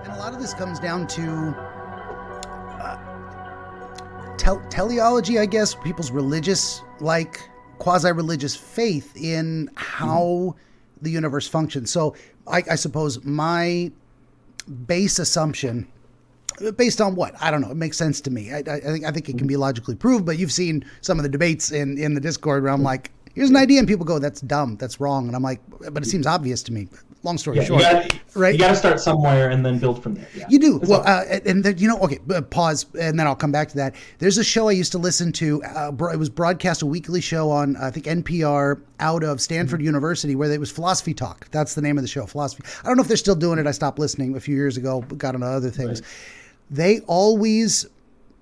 And a lot of this comes down to teleology, I guess, people's religious, like quasi-religious faith in how the universe functions. So I suppose my base assumption, based on what? I don't know. It makes sense to me. I think it can be logically proved, but you've seen some of the debates in the Discord where I'm like, here's an idea, and people go, that's dumb, that's wrong. And I'm like, but it seems obvious to me. Long story short, right? You got to start somewhere and then build from there. Yeah. You do. Well, okay, pause, and then I'll come back to that. There's a show I used to listen to. It was broadcast, a weekly show on, I think, NPR out of Stanford University, where it was Philosophy Talk. That's the name of the show, Philosophy. I don't know if they're still doing it. I stopped listening a few years ago, got into other things. Right. They always,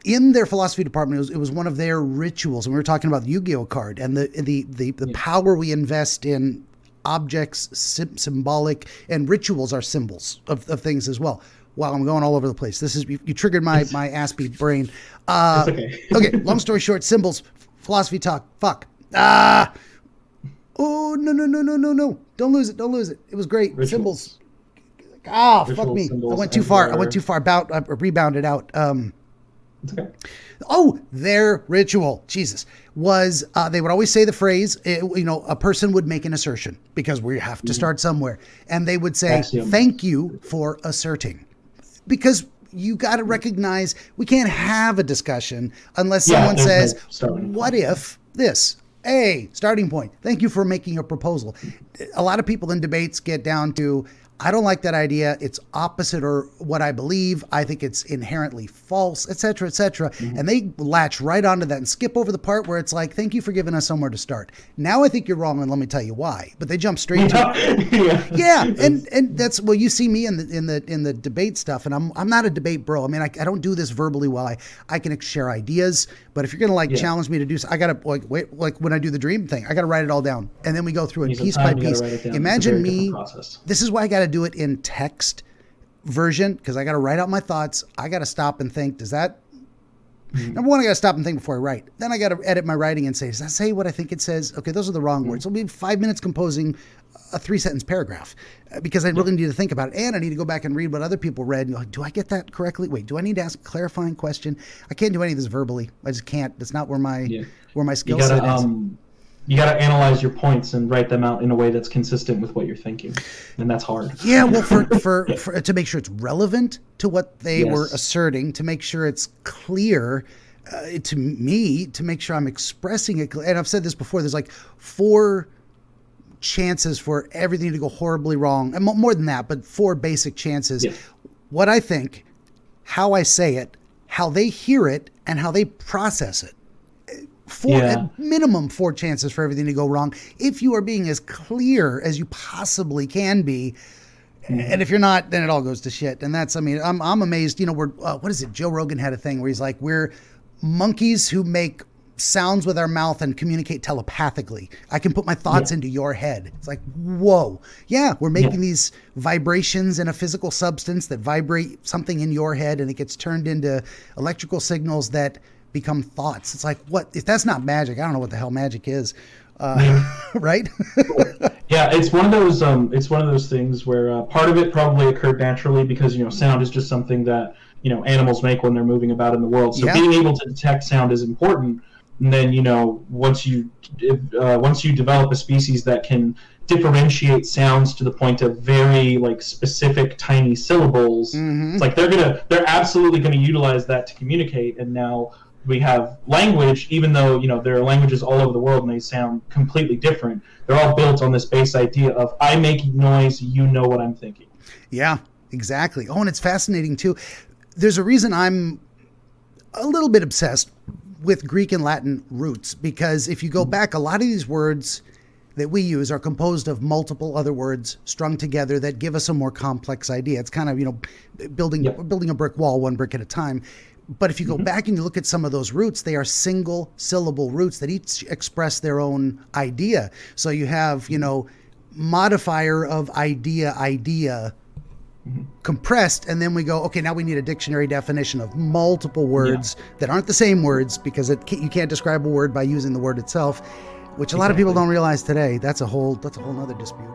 in their philosophy department, it was one of their rituals. And we were talking about the Yu-Gi-Oh card and the power we invest in objects, symbolic, and rituals are symbols of things as well. Wow, I'm going all over the place. This is you triggered my Aspie brain. It's okay. Okay, long story short, symbols, philosophy talk. Fuck. Oh, no. Don't lose it. It was great. Rituals. Symbols. Fuck me. I went too far. Rebounded out. It's okay. Oh, their ritual, Jesus, was they would always say the phrase, a person would make an assertion because we have to start somewhere. And they would say, thank you for asserting. Because you got to recognize we can't have a discussion unless someone says, what if this? Starting point. Thank you for making a proposal. A lot of people in debates get down to, I don't like that idea. It's opposite or what I believe. I think it's inherently false, et cetera, et cetera. And they latch right onto that and skip over the part where it's like, thank you for giving us somewhere to start. Now I think you're wrong, and let me tell you why. But they jump straight to it. Yeah. And that's, well, you see me in the debate stuff, and I'm not a debate bro. I mean, I don't do this verbally well. I can share ideas, but if you're going to challenge me to do so, I got to like when I do the dream thing, I got to write it all down. And then we go through it piece by piece. Imagine me, this is why I got to do it in text version, because I got to write out my thoughts. I got to stop and think, does that, number one, I got to stop and think before I write. Then I got to edit my writing and say, does that say what I think it says? Okay, those are the wrong words. It'll be 5 minutes composing a 3-sentence paragraph because I really need to think about it. And I need to go back and read what other people read and go, do I get that correctly? Wait, do I need to ask a clarifying question? I can't do any of this verbally. I just can't. That's not where my skill set is. You got to analyze your points and write them out in a way that's consistent with what you're thinking, and that's hard. Yeah, well, for to make sure it's relevant to what they were asserting, to make sure it's clear to me, to make sure I'm expressing it. And I've said this before. There's like 4 chances for everything to go horribly wrong, and more than that, but 4 basic chances. Yeah. What I think, how I say it, how they hear it, and how they process it. At minimum 4 chances for everything to go wrong if you are being as clear as you possibly can be. And if you're not, then it all goes to shit. And that's, I mean, I'm amazed. We're what is it? Joe Rogan had a thing where he's like, we're monkeys who make sounds with our mouth and communicate telepathically. I can put my thoughts into your head. It's like, whoa. Yeah, we're making these vibrations in a physical substance that vibrate something in your head, and it gets turned into electrical signals that become thoughts. It's like, what if that's not magic? I don't know what the hell magic is. Right? Yeah, it's one of those things where part of it probably occurred naturally because sound is just something that animals make when they're moving about in the world. So being able to detect sound is important. And then once you develop a species that can differentiate sounds to the point of very specific tiny syllables, it's like they're absolutely gonna utilize that to communicate. And now we have language, even though there are languages all over the world and they sound completely different. They're all built on this base idea of I make noise, you know what I'm thinking. Yeah, exactly. Oh, and it's fascinating too. There's a reason I'm a little bit obsessed with Greek and Latin roots, because if you go back, a lot of these words that we use are composed of multiple other words strung together that give us a more complex idea. It's kind of, building a brick wall, one brick at a time. But if you go back and you look at some of those roots, they are single syllable roots that each express their own idea. So you have, modifier of idea, compressed, and then we go, okay, now we need a dictionary definition of multiple words that aren't the same words, because you can't describe a word by using the word itself, which a lot of people don't realize today. That's a whole nother dispute.